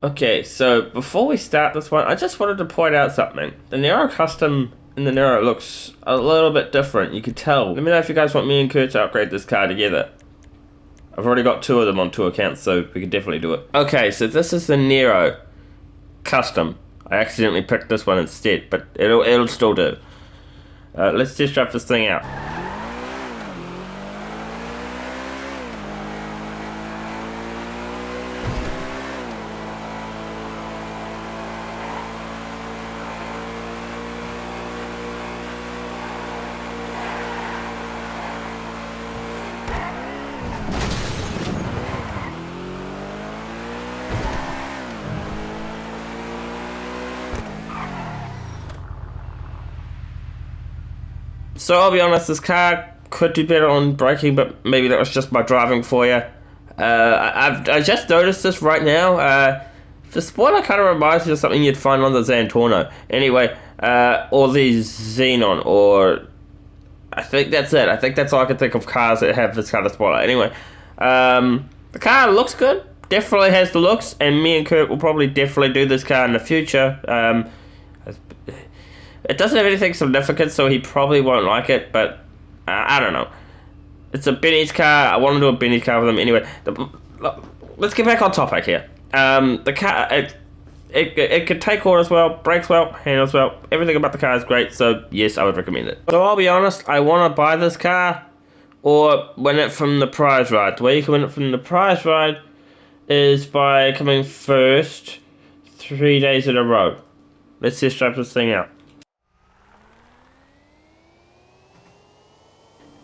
Okay, so before we start this one, I just wanted to point out something. The Nero Custom in the Nero looks a little bit different, you can tell. Let me know if you guys want me and Kurt to upgrade this car together. I've already got two of them on two accounts, so we can definitely do it. Okay, so this is the Nero Custom. I accidentally picked this one instead, but it'll still do. Let's test drive this thing out. So I'll be honest, this car could do better on braking, but maybe that was just my driving for you. I just noticed this right now. The spoiler kind of reminds me of something you'd find on the Xantorno. Anyway, or the Xenon, or I think that's it. I think that's all I can think of cars that have this kind of spoiler. Anyway, the car looks good. Definitely has the looks, and me and Kurt will probably definitely do this car in the future. It doesn't have anything significant, so he probably won't like it, but I don't know. It's a Benny's car. I want to do a Benny's car with him. Anyway, let's get back on topic here. The car, it can take orders well, brakes well, handles well. Everything about the car is great, so yes, I would recommend it. So I'll be honest, I want to buy this car or win it from the prize ride. The way you can win it from the prize ride is by coming first 3 days in a row. Let's just drive this thing out.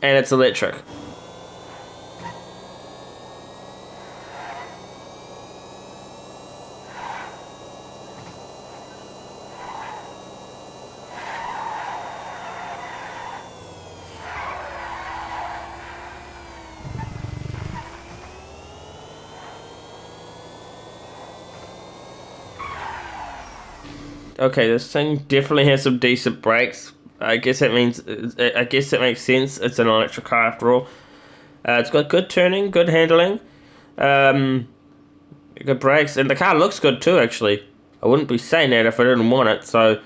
And it's electric. Okay, this thing definitely has some decent brakes. I guess that means, I guess that makes sense. It's an electric car after all. It's got good turning, good handling, um, good brakes, and the car looks good too. Actually, I wouldn't be saying that if I didn't want it. So,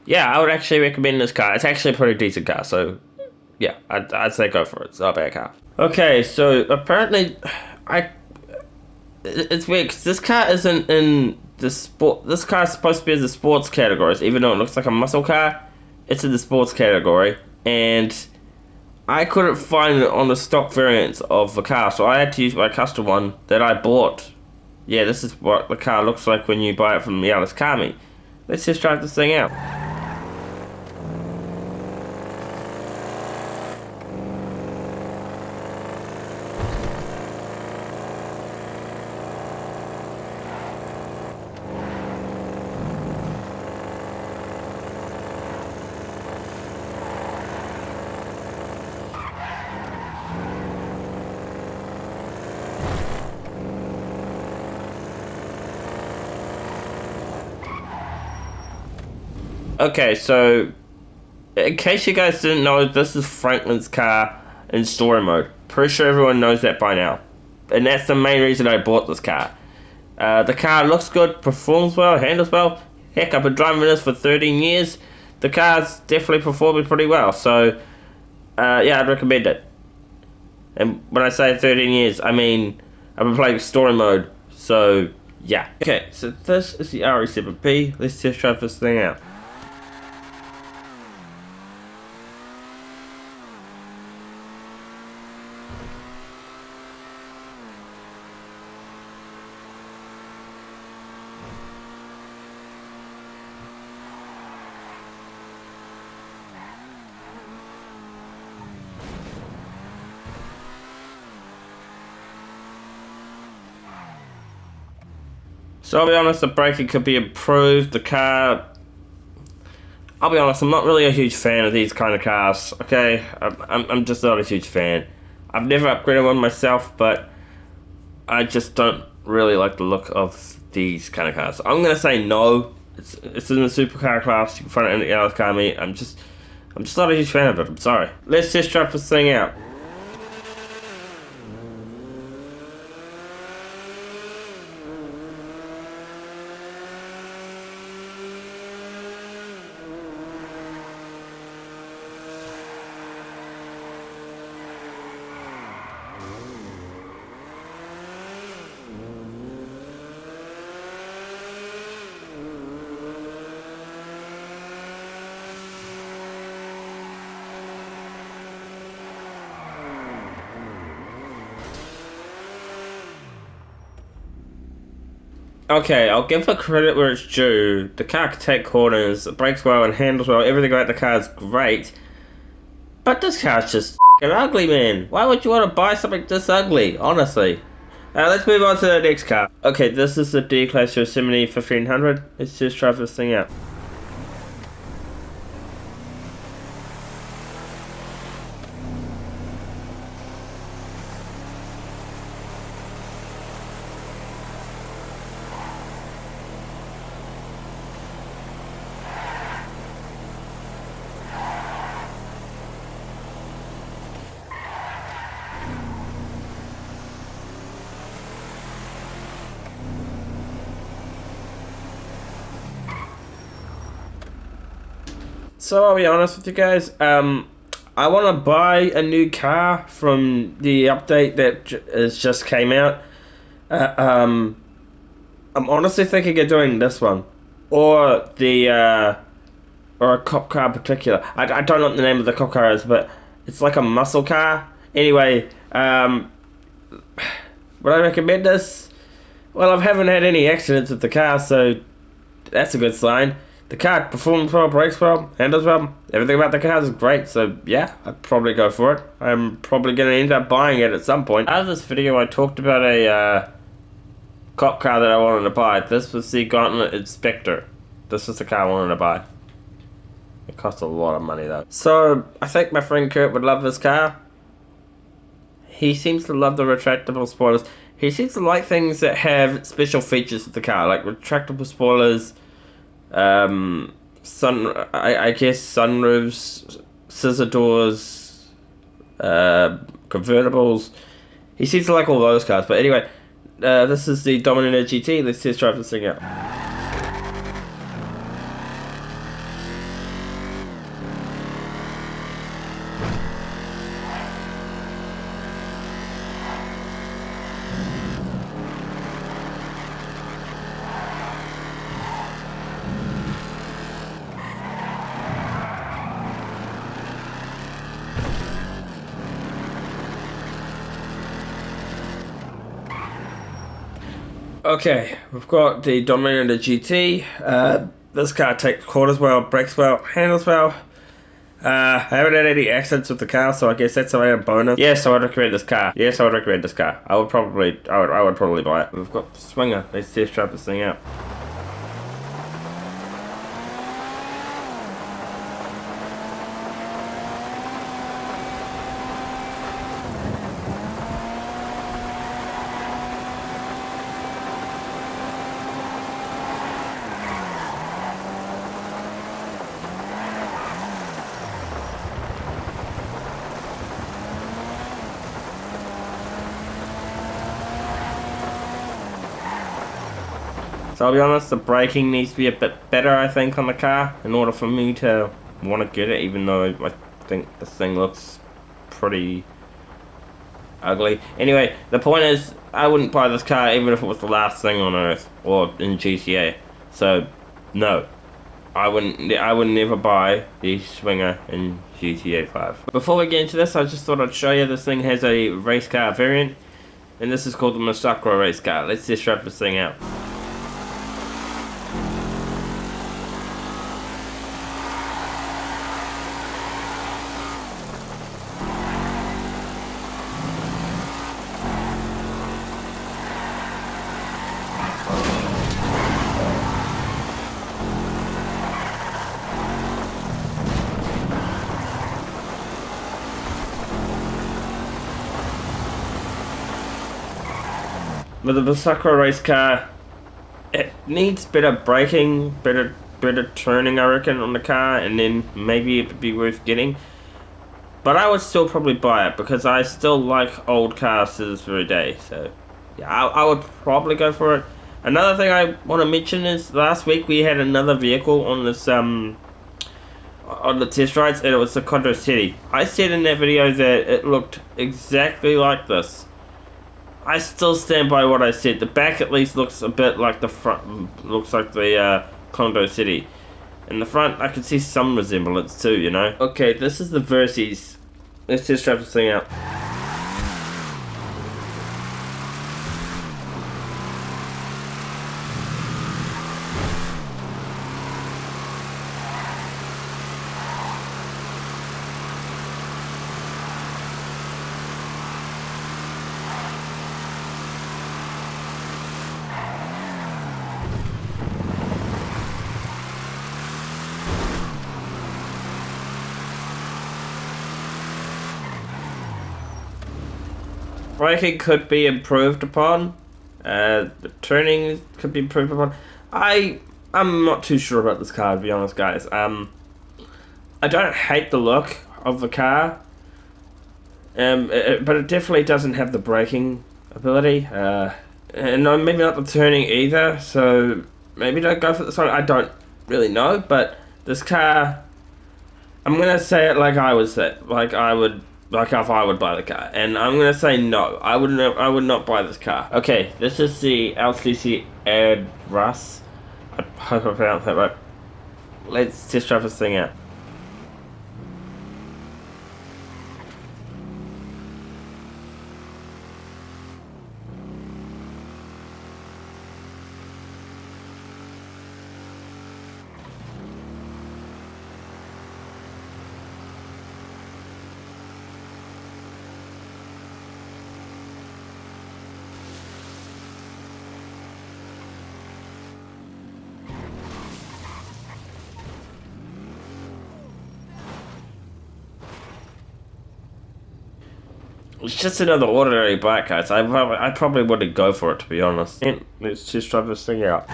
yeah, I would actually recommend this car. It's actually a pretty decent car. So, yeah, I'd say go for it. It's not a bad car. Okay, so apparently, I it's weird because this car isn't in the sport. This car is supposed to be in the sports categories, even though it looks like a muscle car. It's in the sports category, and I couldn't find it on the stock variants of the car, so I had to use my custom one that I bought. Yeah, this is what the car looks like when you buy it from Mialis Kami. Let's just try this thing out. Okay, so in case you guys didn't know, this is Franklin's car in story mode. Pretty sure everyone knows that by now. And that's the main reason I bought this car. The car looks good, performs well, handles well. Heck, I've been driving this for 13 years. The car's definitely performing pretty well, so yeah, I'd recommend it. And when I say 13 years, I mean I've been playing story mode, so yeah. Okay, so this is the RE7P. Let's just try this thing out. So I'll be honest, the braking could be improved. The car, I'll be honest, I'm not really a huge fan of these kind of cars. Okay, I'm just not a huge fan. I've never upgraded one myself, but I just don't really like the look of these kind of cars. I'm gonna say no. It's in the supercar class. You can find it in the Alice Car Meet. I'm just not a huge fan of it. I'm sorry. Let's just try this thing out. Okay, I'll give the credit where it's due. The car can take corners, it brakes well and handles well. Everything about the car is great. But this car's just f***ing ugly, man. Why would you want to buy something this ugly? Honestly. Let's move on to the next car. Okay, this is the D-Class Yosemite 1500. Let's just try this thing out. So I'll be honest with you guys. I want to buy a new car from the update that has just came out. Uh, um, I'm honestly thinking of doing this one, or or a cop car in particular. I don't know what the name of the cop car is, but it's like a muscle car. Anyway, would I recommend this? Well, I haven't had any accidents with the car, so that's a good sign. The car performs well, brakes well, handles well. Everything about the car is great, so yeah, I'd probably go for it. I'm probably going to end up buying it at some point. Out of this video, I talked about a cop car that I wanted to buy. This was the Gauntlet Inspector. This was the car I wanted to buy. It cost a lot of money though. So, I think my friend Kurt would love this car. He seems to love the retractable spoilers. He seems to like things that have special features of the car, like retractable spoilers, I guess sunroofs, scissor doors, convertibles. He seems to like all those cars. But anyway, this is the Dominator GT. Let's test drive this thing out. Okay, we've got the Dominator GT. This car takes corners well, brakes well, handles well. I haven't had any accidents with the car, so I guess that's a bonus. Yes, I would recommend this car. Yes, I would recommend this car. I would probably buy it. We've got the Swinger. Let's test drive this thing out. So I'll be honest, the braking needs to be a bit better, I think, on the car in order for me to want to get it, even though I think this thing looks pretty ugly. Anyway, the point is, I wouldn't buy this car even if it was the last thing on Earth or in GTA. So, no. I would never buy the Swinger in GTA 5. Before we get into this, I just thought I'd show you this thing has a race car variant, and this is called the Masakura race car. Let's just wrap this thing out. With the Sakura race car, it needs better braking, better turning, I reckon, on the car, and then maybe it would be worth getting. But I would still probably buy it because I still like old cars to this very day. So, yeah, I would probably go for it. Another thing I want to mention is last week we had another vehicle on this on the test rides, and it was the Condor City. I said in that video that it looked exactly like this. I still stand by what I said. The back at least looks a bit like the front, looks like the Condo City. In the front, I can see some resemblance too, you know. Okay, this is the Versys. Let's just try this thing out. braking could be improved upon. The turning could be improved upon. I'm not too sure about this car, to be honest, guys. I don't hate the look of the car, but it definitely doesn't have the braking ability. And no, maybe not the turning either. So maybe don't go for this one. I don't really know, but this car, I'm gonna say it like I would say it, like if I would buy the car, and I'm gonna say no. I would not buy this car. Okay, this is the LCC Air Russ. I hope I pronounced that right. Let's test drive this thing out. It's just another ordinary bike, guys. I probably wouldn't go for it, to be honest. Let's just try this thing out.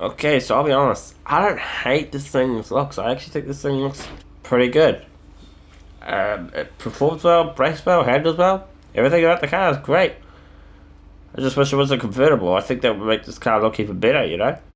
Okay, so I'll be honest. I don't hate this thing's looks. I actually think this thing looks pretty good. It performs well, brakes well, handles well. Everything about the car is great. I just wish it was a convertible. I think that would make this car look even better, you know?